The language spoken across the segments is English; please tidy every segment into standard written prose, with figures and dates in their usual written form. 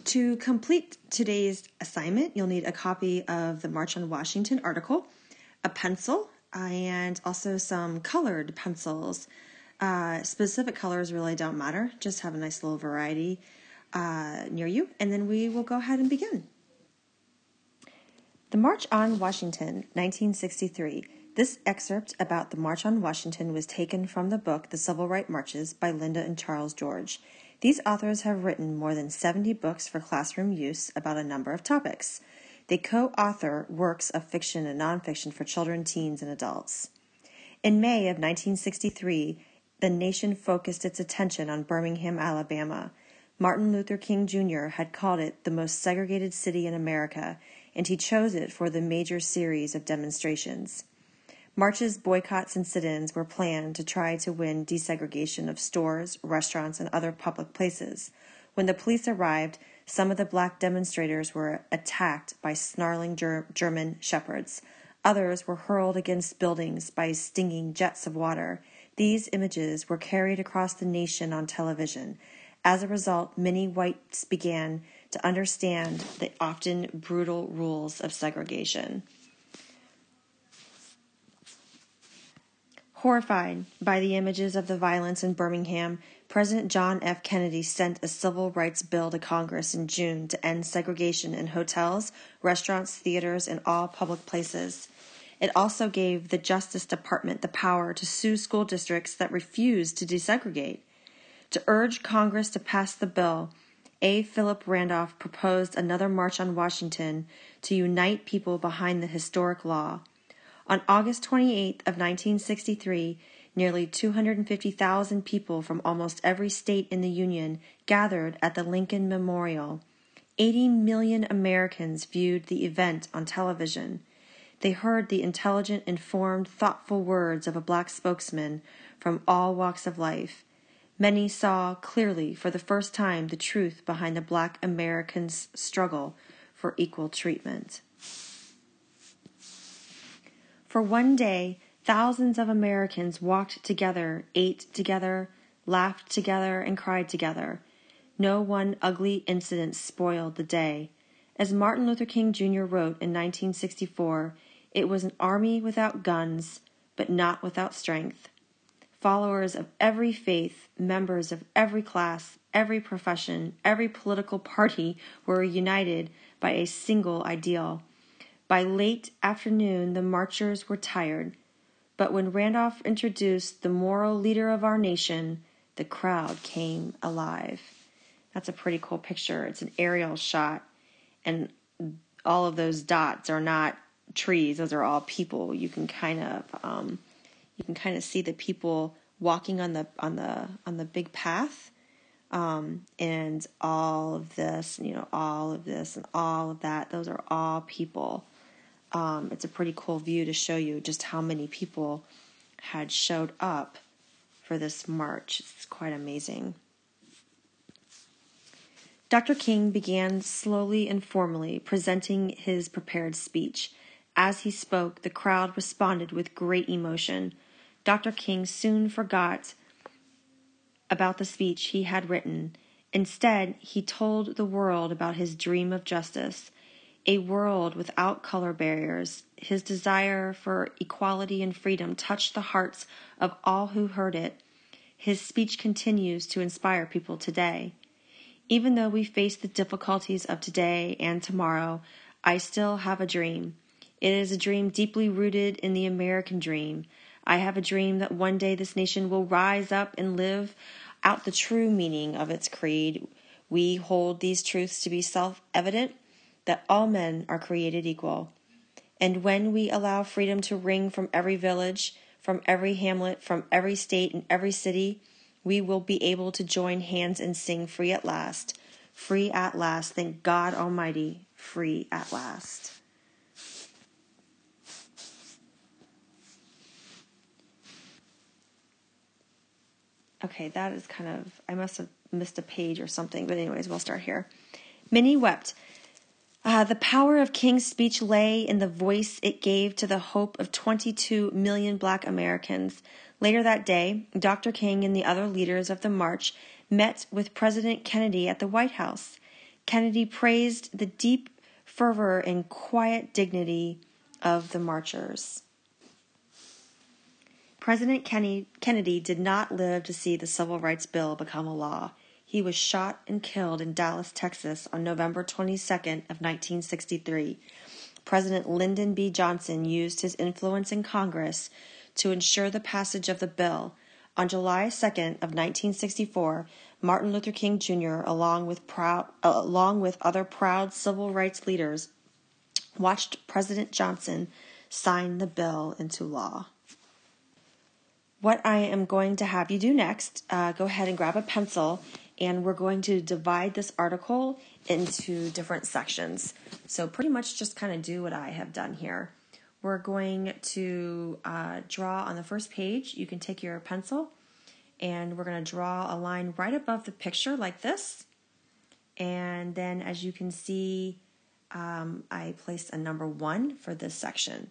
To complete today's assignment, you'll need a copy of the March on Washington article, a pencil, and also some colored pencils. Specific colors really don't matter. Just have a nice little variety near you, and then we will go ahead and begin. The March on Washington, 1963. This excerpt about the March on Washington was taken from the book The Civil Rights Marches by Linda and Charles George. These authors have written more than 70 books for classroom use about a number of topics. They co-author works of fiction and nonfiction for children, teens, and adults. In May of 1963, the nation focused its attention on Birmingham, Alabama. Martin Luther King Jr. had called it the most segregated city in America, and he chose it for the major series of demonstrations. Marches, boycotts, and sit-ins were planned to try to win desegregation of stores, restaurants, and other public places. When the police arrived, some of the black demonstrators were attacked by snarling German shepherds. Others were hurled against buildings by stinging jets of water. These images were carried across the nation on television. As a result, many whites began to understand the often brutal rules of segregation. Horrified by the images of the violence in Birmingham, President John F. Kennedy sent a civil rights bill to Congress in June to end segregation in hotels, restaurants, theaters, and all public places. It also gave the Justice Department the power to sue school districts that refused to desegregate. To urge Congress to pass the bill, A. Philip Randolph proposed another March on Washington to unite people behind the historic law. On August 28th of 1963, nearly 250,000 people from almost every state in the Union gathered at the Lincoln Memorial. 80 million Americans viewed the event on television. They heard the intelligent, informed, thoughtful words of a black spokesman from all walks of life. Many saw clearly for the first time the truth behind the black Americans' struggle for equal treatment. For one day, thousands of Americans walked together, ate together, laughed together, and cried together. No one ugly incident spoiled the day. As Martin Luther King Jr. wrote in 1964, it was an army without guns, but not without strength. Followers of every faith, members of every class, every profession, every political party were united by a single ideal. By late afternoon, the marchers were tired, but when Randolph introduced the moral leader of our nation, the crowd came alive. That's a pretty cool picture. It's an aerial shot, and all of those dots are not trees; those are all people. You can kind of see the people walking on the big path, and all of this, all of this, and all of that. Those are all people. It's a pretty cool view to show you just how many people had showed up for this march. It's quite amazing. Dr. King began slowly and formally presenting his prepared speech. As he spoke, the crowd responded with great emotion. Dr. King soon forgot about the speech he had written. Instead, he told the world about his dream of justice, a world without color barriers. His desire for equality and freedom touched the hearts of all who heard it. His speech continues to inspire people today. Even though we face the difficulties of today and tomorrow, I still have a dream. It is a dream deeply rooted in the American dream. I have a dream that one day this nation will rise up and live out the true meaning of its creed. We hold these truths to be self-evident, that all men are created equal. And when we allow freedom to ring from every village, from every hamlet, from every state and every city, we will be able to join hands and sing free at last. Free at last. Thank God Almighty, free at last. Okay, that is I must have missed a page or something, but anyways, we'll start here. Many wept. The power of King's speech lay in the voice it gave to the hope of 22 million black Americans. Later that day, Dr. King and the other leaders of the march met with President Kennedy at the White House. Kennedy praised the deep fervor and quiet dignity of the marchers. President Kennedy did not live to see the Civil Rights Bill become a law. He was shot and killed in Dallas, Texas on November 22nd of 1963. President Lyndon B. Johnson used his influence in Congress to ensure the passage of the bill. On July 2nd of 1964, Martin Luther King Jr., along with other proud civil rights leaders, watched President Johnson sign the bill into law. What I am going to have you do next, go ahead and grab a pencil, and we're going to divide this article into different sections. So pretty much just kind of do what I have done here. We're going to draw on the first page. You can take your pencil, and we're going to draw a line right above the picture like this. And then as you can see, I placed a number 1 for this section.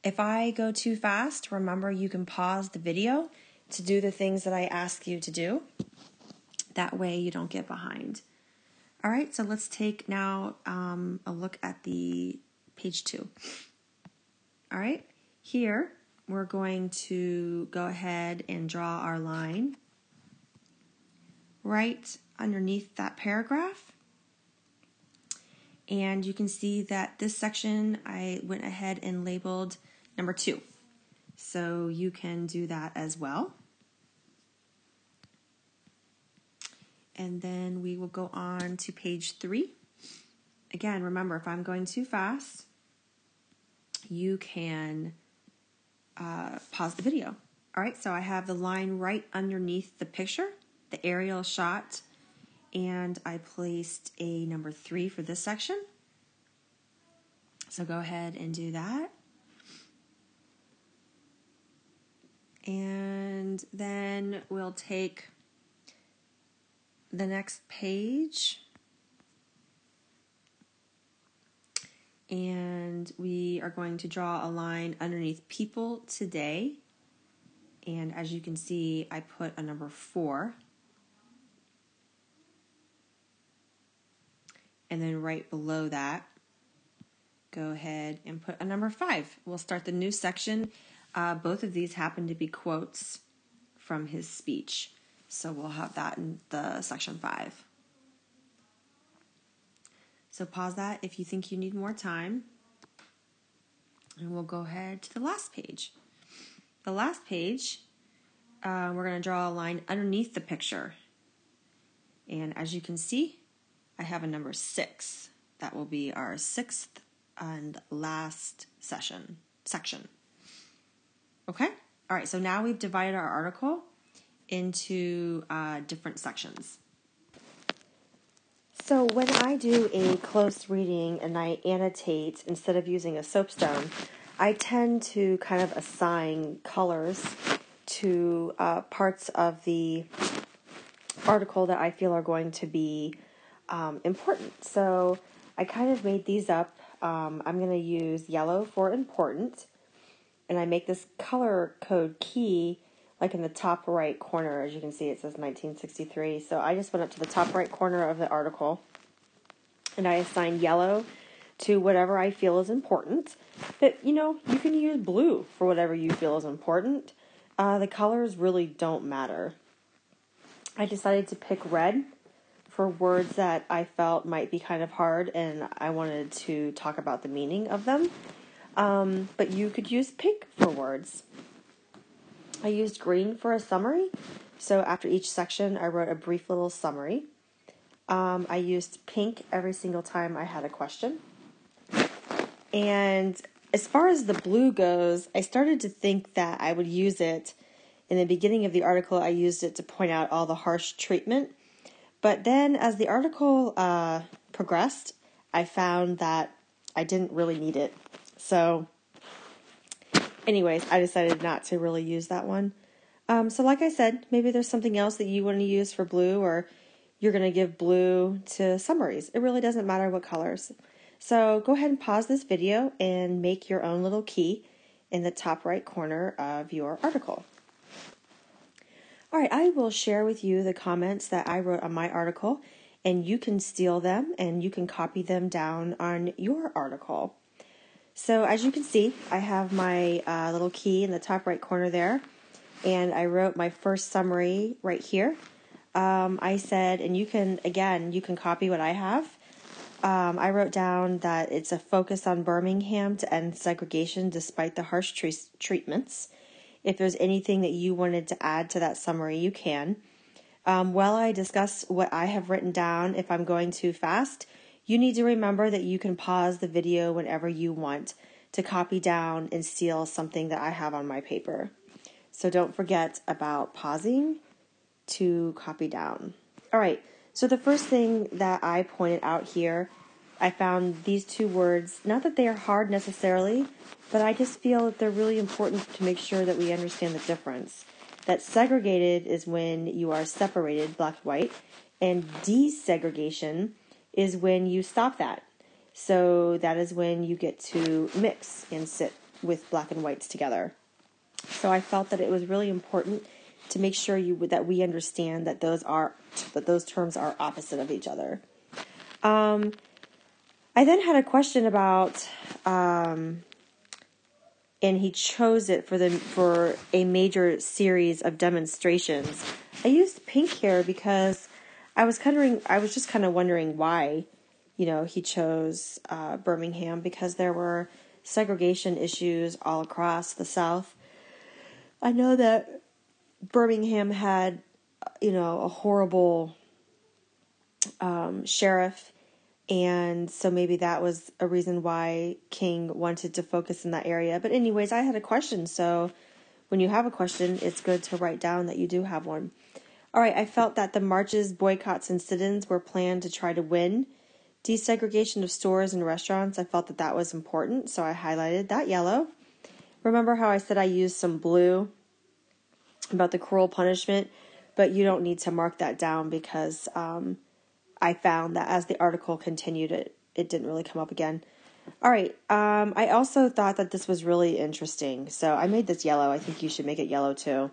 If I go too fast, remember you can pause the video to do the things that I ask you to do. That way you don't get behind. All right, so let's take now a look at the page 2. All right, here we're going to go ahead and draw our line right underneath that paragraph. And you can see that this section I went ahead and labeled number 2. So you can do that as well. And then we will go on to page 3. Again, remember, if I'm going too fast, you can pause the video. All right, so I have the line right underneath the picture, the aerial shot, and I placed a number 3 for this section. So go ahead and do that. And then we'll take the next page, and we are going to draw a line underneath people today. And as you can see, I put a number 4. And then right below that, go ahead and put a number 5. We'll start the new section. Both of these happen to be quotes from his speech. So we'll have that in the section 5. So pause that if you think you need more time. And we'll go ahead to the last page. The last page, we're going to draw a line underneath the picture. And as you can see, I have a number 6. That will be our 6th and last section. Okay? All right, so now we've divided our article into different sections. So when I do a close reading and I annotate instead of using a soapstone, I tend to kind of assign colors to parts of the article that I feel are going to be important. So I kind of made these up. I'm going to use yellow for important. And I make this color code key like in the top right corner. As you can see, it says 1963. So I just went up to the top right corner of the article and I assign yellow to whatever I feel is important. But, you can use blue for whatever you feel is important. The colors really don't matter. I decided to pick red for words that I felt might be kind of hard and I wanted to talk about the meaning of them. But you could use pink for words. I used green for a summary. So after each section, I wrote a brief little summary. I used pink every single time I had a question. And as far as the blue goes, I started to think that I would use it. In the beginning of the article, I used it to point out all the harsh treatment. But then as the article progressed, I found that I didn't really need it. So anyways, I decided not to really use that one. So like I said, maybe there's something else that you want to use for blue, or you're going to give blue to summaries. It really doesn't matter what colors. So go ahead and pause this video and make your own little key in the top right corner of your article. All right, I will share with you the comments that I wrote on my article, and you can steal them and you can copy them down on your article. So as you can see, I have my little key in the top right corner there, and I wrote my first summary right here. I said, and you can copy what I have. I wrote down that it's a focus on Birmingham to end segregation despite the harsh treatments. If there's anything that you wanted to add to that summary, you can. While I discuss what I have written down, if I'm going too fast, you need to remember that you can pause the video whenever you want to copy down and steal something that I have on my paper. So don't forget about pausing to copy down. All right, so the first thing that I pointed out here, I found these two words, not that they are hard necessarily, but I just feel that they're really important to make sure that we understand the difference. That segregated is when you are separated, black and white, and desegregation is when you stop that. So that is when you get to mix and sit with black and whites together. So I felt that it was really important to make sure that we understand that those terms are opposite of each other. I then had a question about, and he chose it for a major series of demonstrations. I used pink here because I was just kind of wondering why, he chose Birmingham, because there were segregation issues all across the South. I know that Birmingham had, a horrible sheriff, and so maybe that was a reason why King wanted to focus in that area. But anyways, I had a question, so when you have a question, it's good to write down that you do have one. All right, I felt that the marches, boycotts, and sit-ins were planned to try to win desegregation of stores and restaurants. I felt that was important, so I highlighted that yellow. Remember how I said I used some blue about the cruel punishment, but you don't need to mark that down because I found that as the article continued, it didn't really come up again. All right, I also thought that this was really interesting, so I made this yellow. I think you should make it yellow too.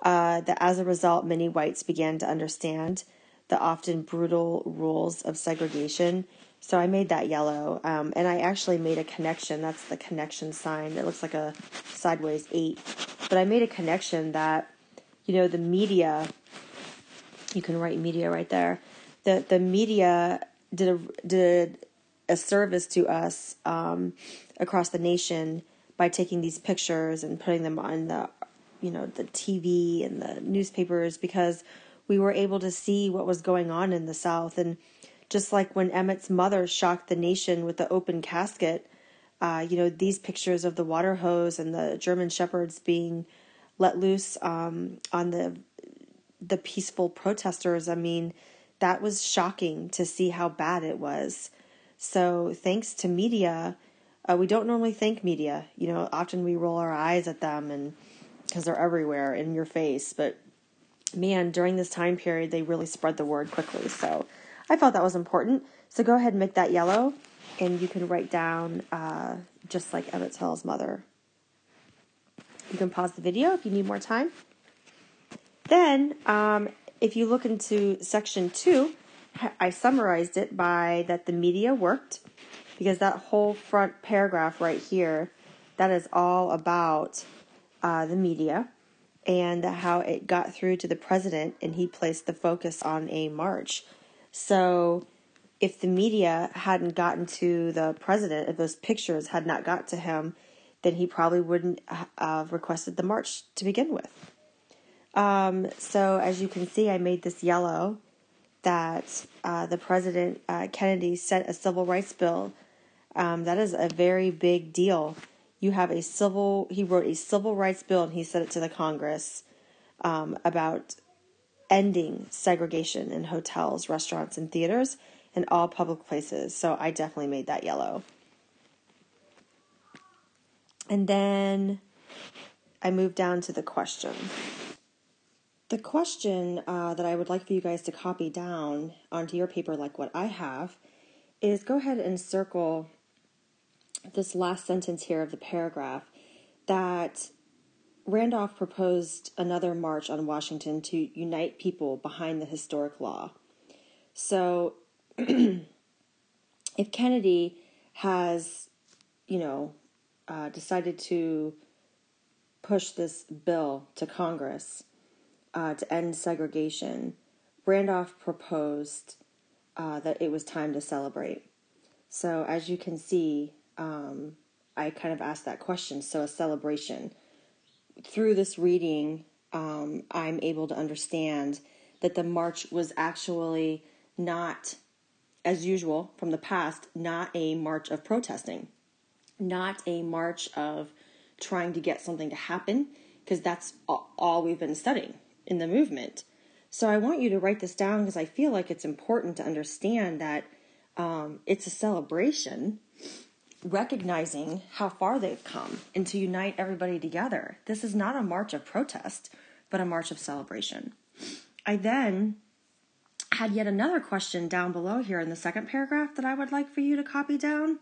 That as a result, many whites began to understand the often brutal rules of segregation. So I made that yellow, and I actually made a connection. That's the connection sign. It looks like a sideways 8. But I made a connection that, the media, you can write media right there, the media did a service to us across the nation by taking these pictures and putting them on the TV and the newspapers, because we were able to see what was going on in the South. And just like when Emmett's mother shocked the nation with the open casket, these pictures of the water hose and the German shepherds being let loose on the peaceful protesters, that was shocking to see how bad it was. So thanks to media, we don't normally thank media. Often we roll our eyes at them and because they're everywhere in your face. But man, during this time period, they really spread the word quickly. So I felt that was important. So go ahead and make that yellow, and you can write down just like Emmett Till's mother. You can pause the video if you need more time. Then, if you look into section 2, I summarized it by that the media worked, because that whole front paragraph right here, that is all about the media and how it got through to the president, and he placed the focus on a march. So if the media hadn't gotten to the president, if those pictures had not got to him, then he probably wouldn't have requested the march to begin with. So as you can see, I made this yellow that the President Kennedy sent a civil rights bill. That is a very big deal. He wrote a civil rights bill, and he sent it to the Congress about ending segregation in hotels, restaurants, and theaters, and all public places. So I definitely made that yellow. And then I moved down to the question. The question that I would like for you guys to copy down onto your paper, like what I have, is go ahead and circle this last sentence here of the paragraph, that Randolph proposed another march on Washington to unite people behind the historic law. So if Kennedy has, decided to push this bill to Congress to end segregation, Randolph proposed that it was time to celebrate. So as you can see, I kind of asked that question. So a celebration. Through this reading, I'm able to understand that the march was actually not, as usual from the past, not a march of protesting, not a march of trying to get something to happen, because that's all we've been studying in the movement. So I want you to write this down because I feel like it's important to understand that it's a celebration, recognizing how far they've come and to unite everybody together. This is not a march of protest, but a march of celebration. I then had yet another question down below here in the second paragraph that I would like for you to copy down.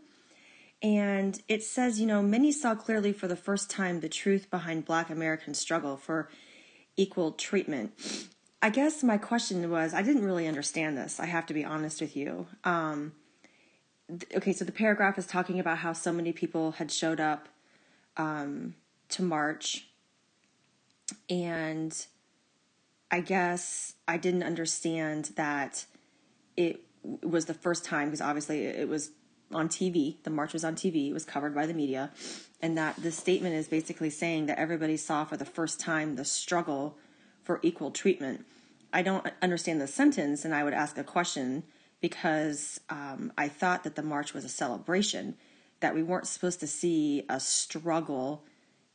And it says, many saw clearly for the first time the truth behind Black American struggle for equal treatment. I guess my question was, I didn't really understand this. I have to be honest with you. Okay, so the paragraph is talking about how so many people had showed up to march. And I guess I didn't understand that it was the first time, because obviously it was on TV. The march was on TV. It was covered by the media. And that the statement is basically saying that everybody saw for the first time the struggle for equal treatment. I don't understand the sentence, and I would ask a question, because I thought that the march was a celebration, that we weren't supposed to see a struggle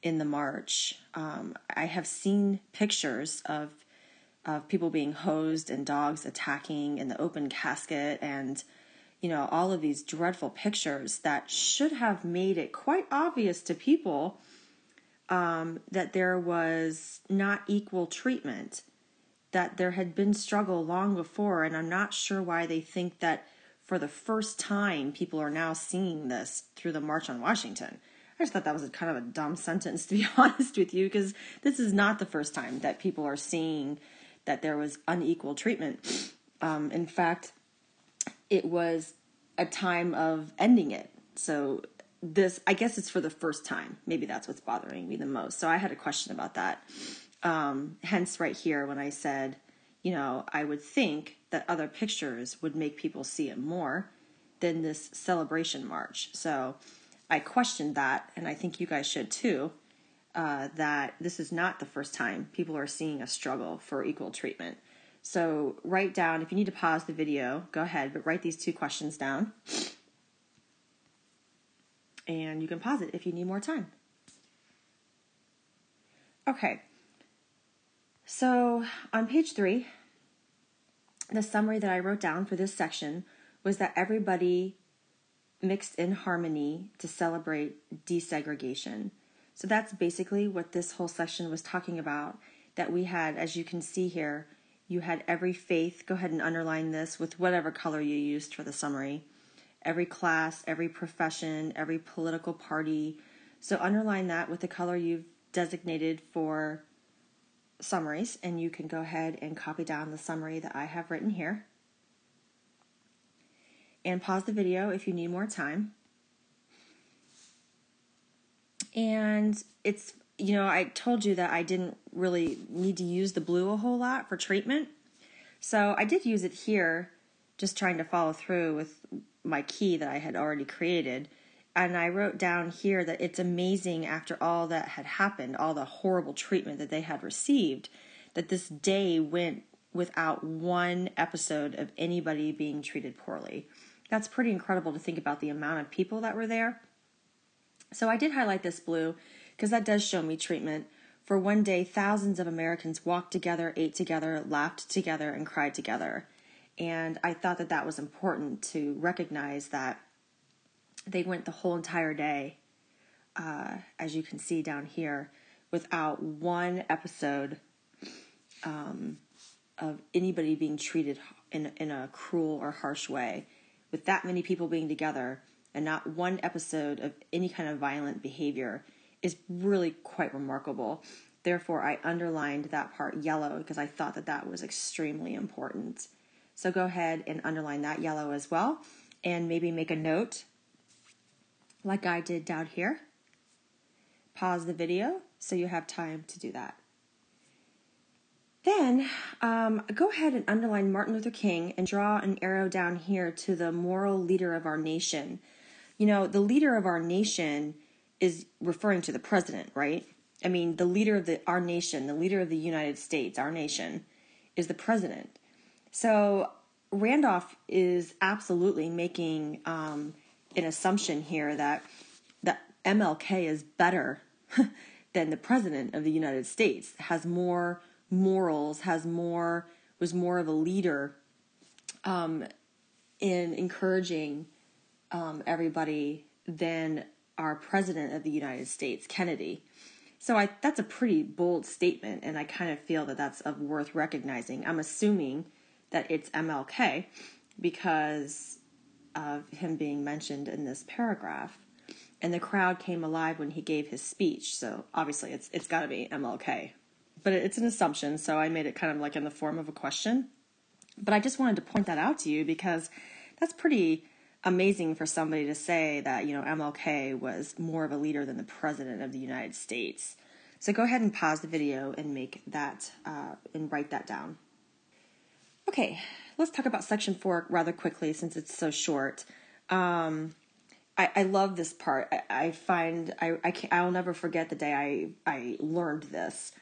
in the march. I have seen pictures of people being hosed and dogs attacking in the open casket, and all of these dreadful pictures that should have made it quite obvious to people that there was not equal treatment, that there had been struggle long before, and I'm not sure why they think that for the first time people are now seeing this through the March on Washington. I just thought that was kind of a dumb sentence, to be honest with you, because this is not the first time that people are seeing that there was unequal treatment. In fact, it was a time of ending it. So this, I guess it's for the first time. Maybe that's what's bothering me the most. So I had a question about that. Hence right here when I said, I would think that other pictures would make people see it more than this celebration march. So I questioned that, and I think you guys should too, that this is not the first time people are seeing a struggle for equal treatment. So write down, if you need to pause the video, go ahead, but write these two questions down. And you can pause it if you need more time. Okay. So on page 3, the summary that I wrote down for this section was that everybody mixed in harmony to celebrate desegregation. So that's basically what this whole section was talking about, that we had, as you can see here, you had every faith. Go ahead and underline this with whatever color you used for the summary. Every class, every profession, every political party. So underline that with the color you've designated for summaries, and you can go ahead and copy down the summary that I have written here. And pause the video if you need more time. And it's, I told you that I didn't really need to use the blue a whole lot for treatment. So I did use it here, just trying to follow through with my key that I had already created. And I wrote down here that it's amazing, after all that had happened, all the horrible treatment that they had received, that this day went without one episode of anybody being treated poorly. That's pretty incredible to think about the amount of people that were there. So I did highlight this blue because that does show me treatment. For one day, thousands of Americans walked together, ate together, laughed together, and cried together. And I thought that that was important to recognize that they went the whole entire day, as you can see down here, without one episode of anybody being treated in a cruel or harsh way. With that many people being together and not one episode of any kind of violent behavior is really quite remarkable. Therefore, I underlined that part yellow because I thought that that was extremely important. So go ahead and underline that yellow as well, and maybe make a note like I did down here. Pause the video so you have time to do that. Then go ahead and underline Martin Luther King and draw an arrow down here to the moral leader of our nation. You know, the leader of our nation is referring to the president, right? I mean, the leader of our nation, the leader of the United States, our nation, is the president. So Randolph is absolutely making an assumption here that MLK is better than the president of the United States, has more morals, was more of a leader in encouraging everybody than our president of the United States, Kennedy. So that's a pretty bold statement, and I kind of feel that that's worth recognizing. I'm assuming that it's MLK because of him being mentioned in this paragraph. And the crowd came alive when he gave his speech, so obviously it's got to be MLK. But it's an assumption, so I made it kind of like in the form of a question. But I just wanted to point that out to you because that's pretty amazing for somebody to say that, you know, MLK was more of a leader than the president of the United States. So go ahead and pause the video and make that and write that down. Okay, let's talk about section 4 rather quickly since it's so short. I love this part. I'll never forget the day I learned this,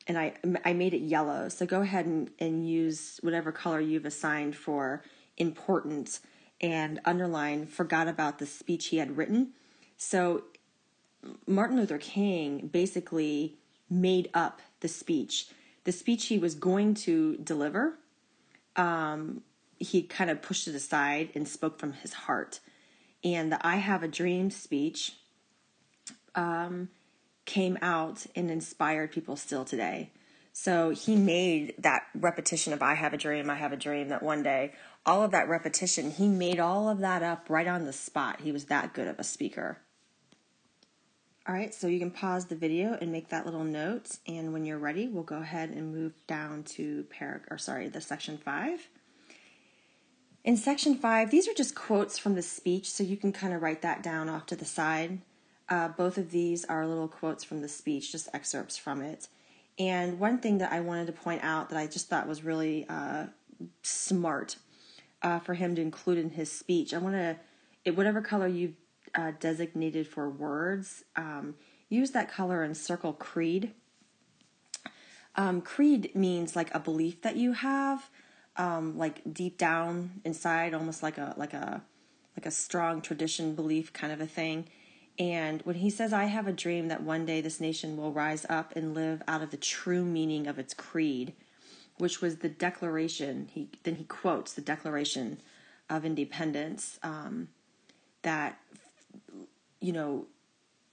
and I made it yellow. So go ahead and use whatever color you've assigned for important and underline forgot about the speech he had written. So Martin Luther King basically made up the speech he was going to deliver. He kind of pushed it aside and spoke from his heart. And the I Have a Dream speech came out and inspired people still today. So he made that repetition of I have a dream, that one day, all of that repetition, he made all of that up right on the spot. He was that good of a speaker. All right, so you can pause the video and make that little note. And when you're ready, we'll go ahead and move down to the section 5. In section 5, these are just quotes from the speech, so you can kind of write that down off to the side. Both of these are little quotes from the speech, just excerpts from it. And one thing that I wanted to point out that I just thought was really smart for him to include in his speech, whatever color you've designated for words, use that color and circle creed. Creed means like a belief that you have, like deep down inside, almost like a strong tradition belief kind of a thing. And when he says, I have a dream that one day this nation will rise up and live out of the true meaning of its creed, which was the Declaration. He quotes the Declaration of Independence, that, you know,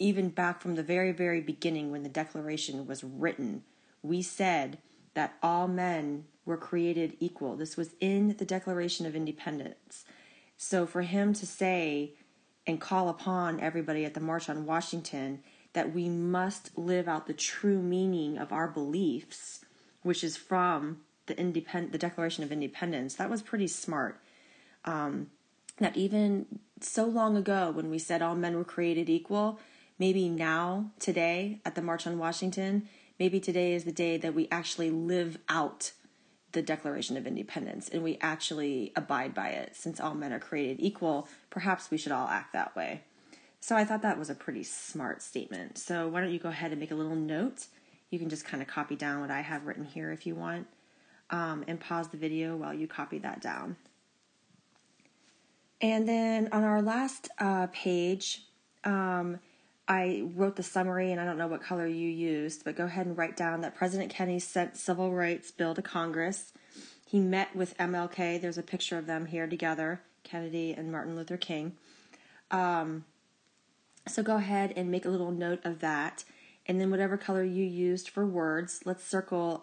even back from the very, very beginning when the Declaration was written, we said that all men were created equal. This was in the Declaration of Independence. So for him to say and call upon everybody at the March on Washington that we must live out the true meaning of our beliefs, which is from the Declaration of Independence, that was pretty smart. That even so long ago when we said all men were created equal, maybe now, today, at the March on Washington, maybe today is the day that we actually live out the Declaration of Independence and we actually abide by it. Since all men are created equal, perhaps we should all act that way. So I thought that was a pretty smart statement. So why don't you go ahead and make a little note. You can just kind of copy down what I have written here if you want, and pause the video while you copy that down. And then on our last page, I wrote the summary, and I don't know what color you used, but go ahead and write down that President Kennedy sent Civil Rights Bill to Congress. He met with MLK. There's a picture of them here together, Kennedy and Martin Luther King. So go ahead and make a little note of that. And then whatever color you used for words, let's circle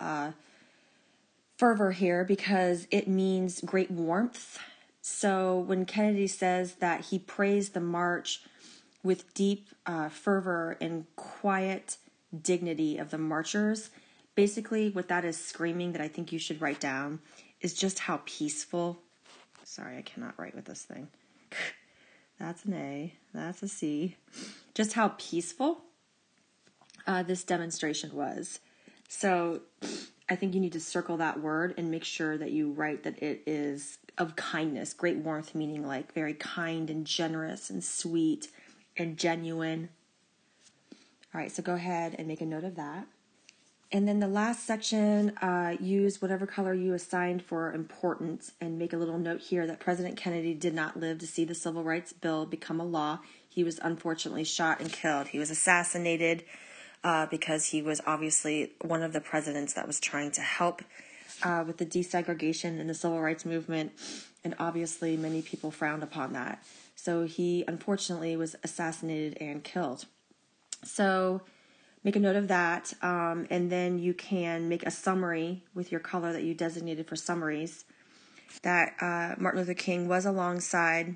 fervor here because it means great warmth. So when Kennedy says that he praised the march with deep fervor and quiet dignity of the marchers, basically what that is screaming that I think you should write down is just how peaceful. Sorry, I cannot write with this thing. That's an A. That's a C. Just how peaceful this demonstration was. So I think you need to circle that word and make sure that you write that it is of kindness, great warmth, meaning like very kind and generous and sweet and genuine. All right, so go ahead and make a note of that. And then the last section, use whatever color you assigned for importance and make a little note here that President Kennedy did not live to see the Civil Rights Bill become a law. He was unfortunately shot and killed. He was assassinated because he was obviously one of the presidents that was trying to help with the desegregation and the civil rights movement. And obviously many people frowned upon that. So he unfortunately was assassinated and killed. So make a note of that, and then you can make a summary with your color that you designated for summaries that Martin Luther King was alongside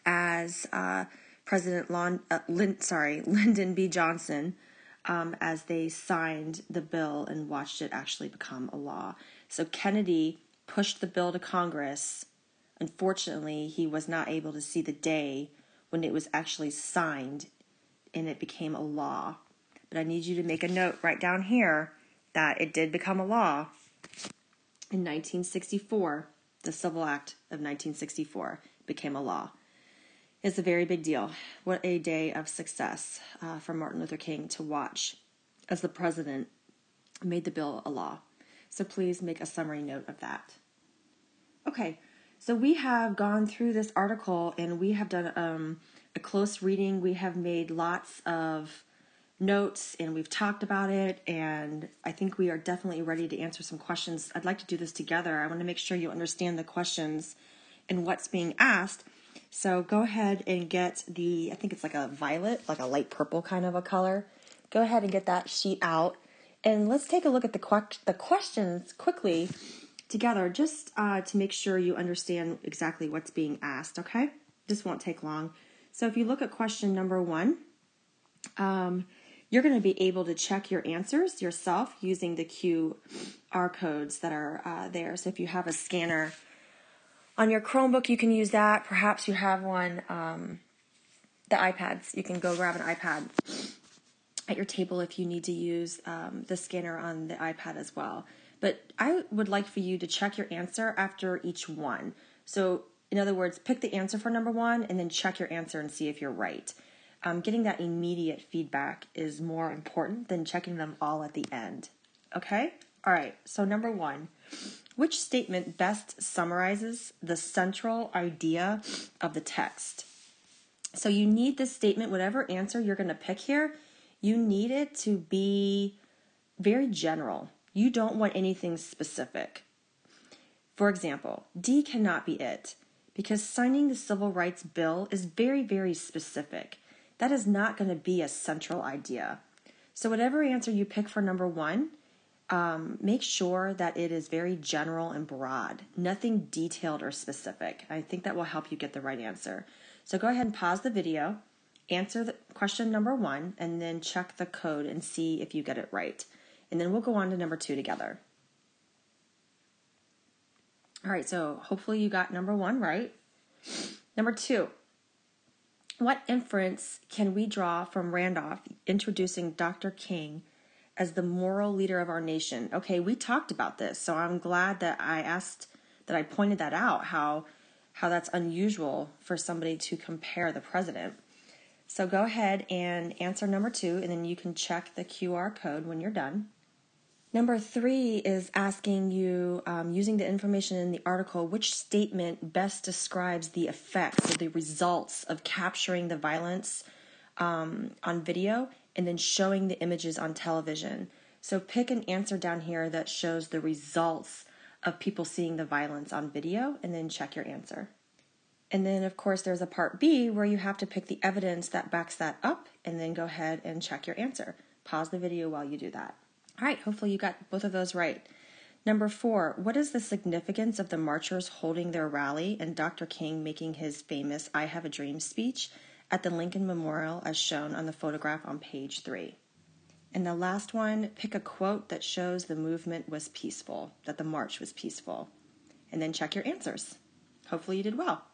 as President Lyndon B. Johnson as they signed the bill and watched it actually become a law. So Kennedy pushed the bill to Congress. Unfortunately, he was not able to see the day when it was actually signed and it became a law. But I need you to make a note right down here that it did become a law in 1964. The Civil Act of 1964 became a law. It's a very big deal. What a day of success for Martin Luther King to watch as the president made the bill a law. So please make a summary note of that. Okay, so we have gone through this article and we have done a close reading. We have made lots of notes and we've talked about it, and I think we are definitely ready to answer some questions. I'd like to do this together. I want to make sure you understand the questions and what's being asked. So go ahead and get I think it's like a violet, like a light purple kind of a color. Go ahead and get that sheet out, and let's take a look at the questions quickly together, just to make sure you understand exactly what's being asked, okay? This won't take long. So if you look at question number 1, you're going to be able to check your answers yourself using the QR codes that are there. So if you have a scanner on your Chromebook, you can use that. Perhaps you have one, the iPads. You can go grab an iPad at your table if you need to use the scanner on the iPad as well. But I would like for you to check your answer after each one. So in other words, pick the answer for number 1 and then check your answer and see if you're right. Getting that immediate feedback is more important than checking them all at the end. Okay? All right, so number 1. Which statement best summarizes the central idea of the text? So you need this statement, whatever answer you're going to pick here, you need it to be very general. You don't want anything specific. For example, D cannot be it, because signing the Civil Rights Bill is very, very specific. That is not going to be a central idea. So whatever answer you pick for number 1, make sure that it is very general and broad, nothing detailed or specific. I think that will help you get the right answer. So go ahead and pause the video, answer the question number 1, and then check the code and see if you get it right. And then we'll go on to number 2 together. All right, so hopefully you got number 1 right. Number 2. What inference can we draw from Randolph introducing Dr. King as the moral leader of our nation? Okay, we talked about this, so I'm glad that I pointed that out, how that's unusual for somebody to compare the president. So go ahead and answer number 2, and then you can check the QR code when you're done. Number 3 is asking you, using the information in the article, which statement best describes the effects or the results of capturing the violence on video and then showing the images on television. So pick an answer down here that shows the results of people seeing the violence on video, and then check your answer. And then, of course, there's a part B where you have to pick the evidence that backs that up, and then go ahead and check your answer. Pause the video while you do that. All right, hopefully you got both of those right. Number 4, what is the significance of the marchers holding their rally and Dr. King making his famous I Have a Dream speech at the Lincoln Memorial as shown on the photograph on page 3? And the last one, pick a quote that shows the movement was peaceful, that the march was peaceful. And then check your answers. Hopefully you did well.